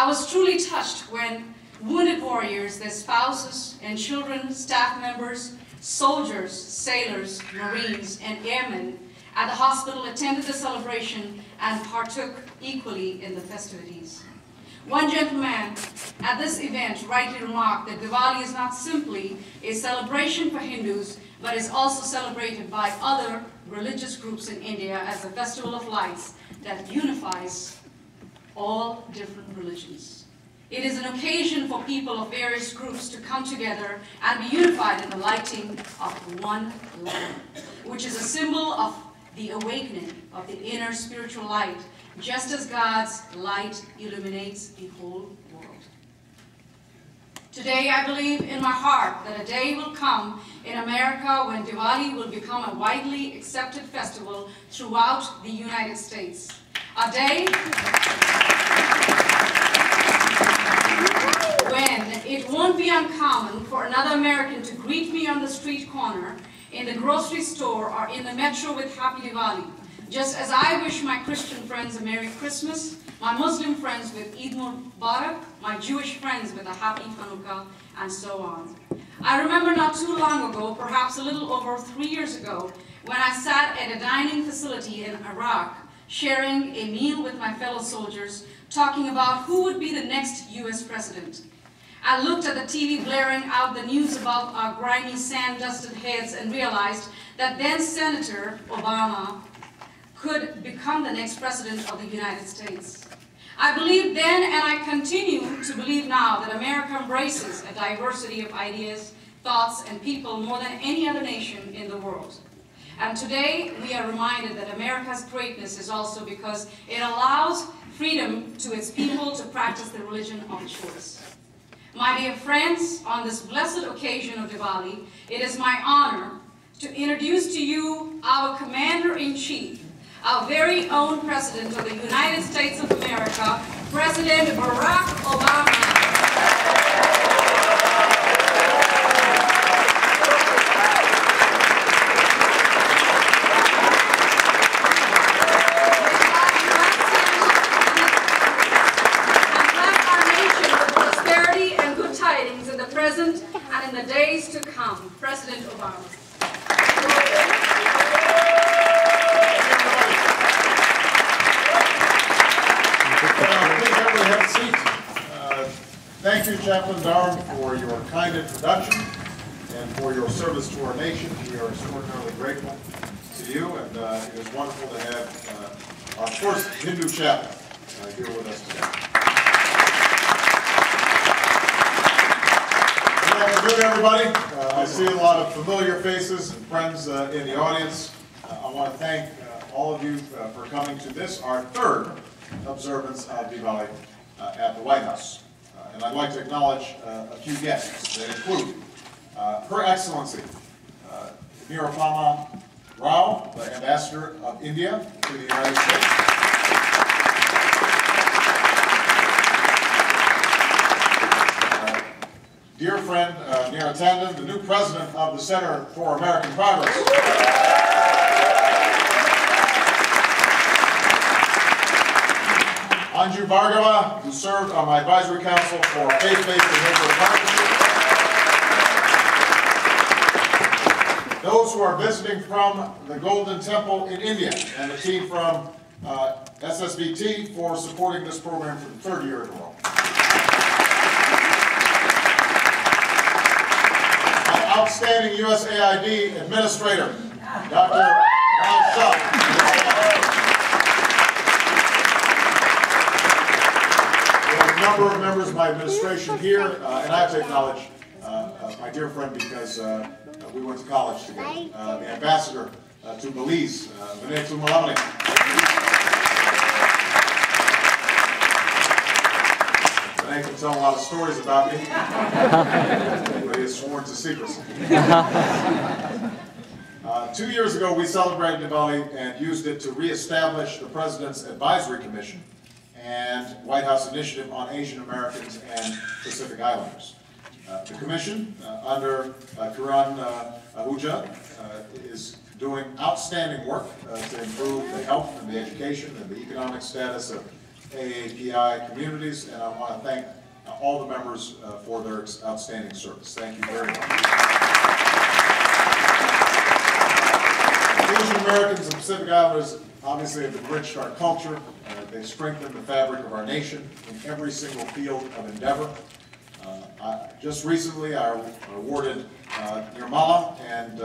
was truly touched when wounded warriors, their spouses and children, staff members, soldiers, sailors, Marines, and airmen at the hospital attended the celebration and partook equally in the festivities. One gentleman at this event rightly remarked that Diwali is not simply a celebration for Hindus, but is also celebrated by other religious groups in India as a festival of lights that unifies all different religions. It is an occasion for people of various groups to come together and be unified in the lighting of one lamp, which is a symbol of the awakening of the inner spiritual light, just as God's light illuminates the whole world. Today, I believe in my heart that a day will come in America when Diwali will become a widely accepted festival throughout the United States. A day when it won't be uncommon for another American to greet me on the street corner, in the grocery store, or in the metro with Happy Diwali, just as I wish my Christian friends a Merry Christmas, my Muslim friends with Eid Mubarak, my Jewish friends with a Happy Hanukkah, and so on. I remember not too long ago, perhaps a little over 3 years ago, when I sat at a dining facility in Iraq, sharing a meal with my fellow soldiers, talking about who would be the next US president. I looked at the TV blaring out the news about our grimy, sand-dusted heads and realized that then Senator Obama could become the next president of the United States. I believed then, and I continue to believe now, that America embraces a diversity of ideas, thoughts, and people more than any other nation in the world. And today, we are reminded that America's greatness is also because it allows freedom to its people to practice the religion of choice. My dear friends, on this blessed occasion of Diwali, it is my honor to introduce to you our Commander-in-Chief, our very own President of the United States of America, President Barack Obama. And in the days to come, President Obama. Please everybody have a seat. Thank you, Chaplain Durham, for your kind introduction and for your service to our nation. We are extraordinarily grateful to you, and it is wonderful to have our first Hindu chaplain here with us today. Good afternoon, everybody. I see a lot of familiar faces and friends in the audience. I want to thank all of you for coming to this, our third observance of Diwali at the White House. And I'd like to acknowledge a few guests. They include Her Excellency Nirupama Rao, the Ambassador of India to the United States. Dear friend Neera Tanden, the new president of the Center for American Progress. Anju Bhargava, who served on my advisory council for faith-based and neighborhood partnership. Those who are visiting from the Golden Temple in India, and the team from SSBT for supporting this program for the third year in a row. Outstanding USAID Administrator, Dr. Ron Shuck. We have a number of members of my administration here, and I have to acknowledge my dear friend because we went to college together, the Ambassador to Belize, Vinay Tumalamani. I can tell a lot of stories about me, but he is sworn to secrecy. 2 years ago, we celebrated Diwali and used it to reestablish the President's Advisory Commission and White House Initiative on Asian Americans and Pacific Islanders. The Commission, under Kiran Ahuja, is doing outstanding work to improve the health and the education and the economic status of AAPI communities, and I want to thank all the members for their outstanding service. Thank you very much. Asian Americans and Pacific Islanders obviously have enriched our culture. They've strengthened the fabric of our nation in every single field of endeavor. Just recently, I awarded Nirmala and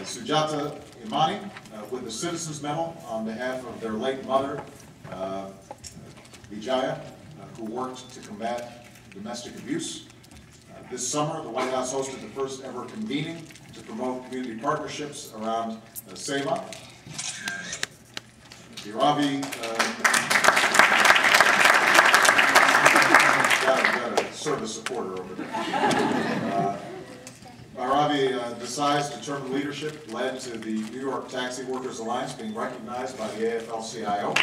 Sujata Imani with the Citizens Medal on behalf of their late mother, Vijaya, who worked to combat domestic abuse. This summer, the White House hosted the first ever convening to promote community partnerships around Seva. Ravi got a service supporter over there. Ravi decides determined leadership led to the New York Taxi Workers Alliance being recognized by the AFL-CIO.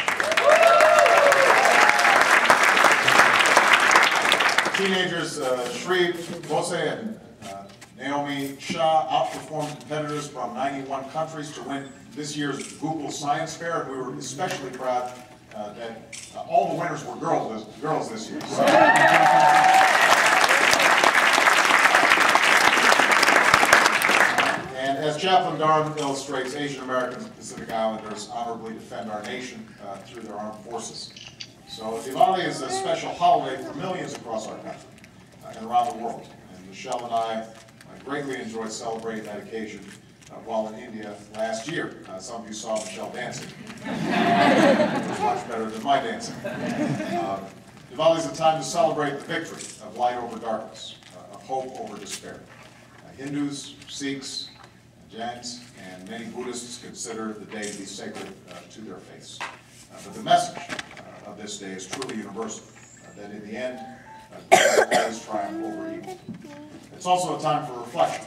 Teenagers Shri Bose and Naomi Shah outperformed competitors from 91 countries to win this year's Google Science Fair, and we were especially proud that all the winners were girls this year. So, and as Chaplain Durham illustrates, Asian Americans and Pacific Islanders honorably defend our nation through their armed forces. So Diwali is a special holiday for millions across our country and around the world. And Michelle and I greatly enjoyed celebrating that occasion while in India last year. Some of you saw Michelle dancing. It was much better than my dancing. Diwali is a time to celebrate the victory of light over darkness, of hope over despair. Hindus, Sikhs, Jains, and many Buddhists consider the day to be sacred to their faiths. But the message of this day is truly universal, that in the end, good will always triumph over evil. It's also a time for reflection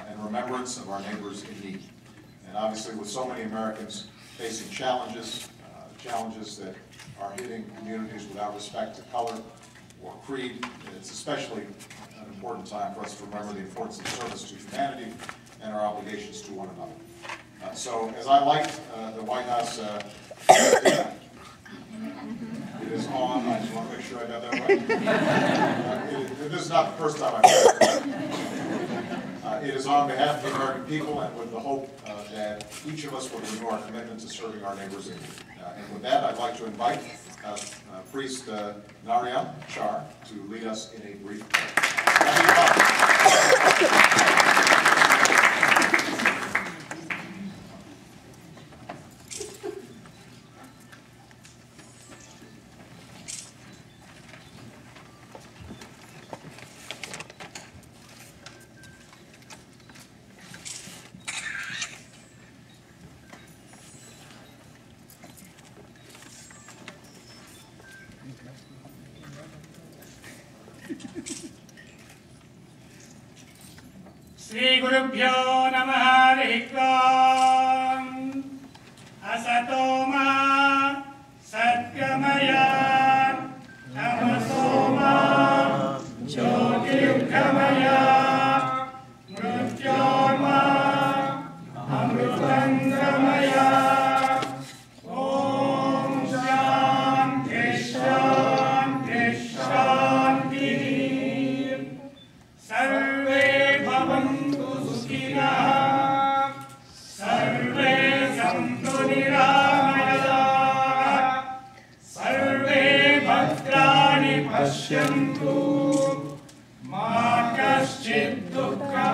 and remembrance of our neighbors in need. And obviously with so many Americans facing challenges that are hitting communities without respect to color or creed, it's especially an important time for us to remember the importance of service to humanity and our obligations to one another. So as I liked the White House it is on. I just want to make sure I got that right. This is not the first time I've heard it. It is on behalf of the American people and with the hope that each of us will renew our commitment to serving our neighbors in need. And with that, I'd like to invite Priest Narayan Char to lead us in a brief prayer. Sri Gurubhyo Namaha Harivam Asatoma Satgamaya Tamasoma Jyotirgamaya Mrityorma Amrutangamaya Om Shanti Shanti Shanti Sarve Bhavantu Sukhina Sarve Santu Niramaya Sarve Bhadrani Pashyantu Ma Kaschid Dukkha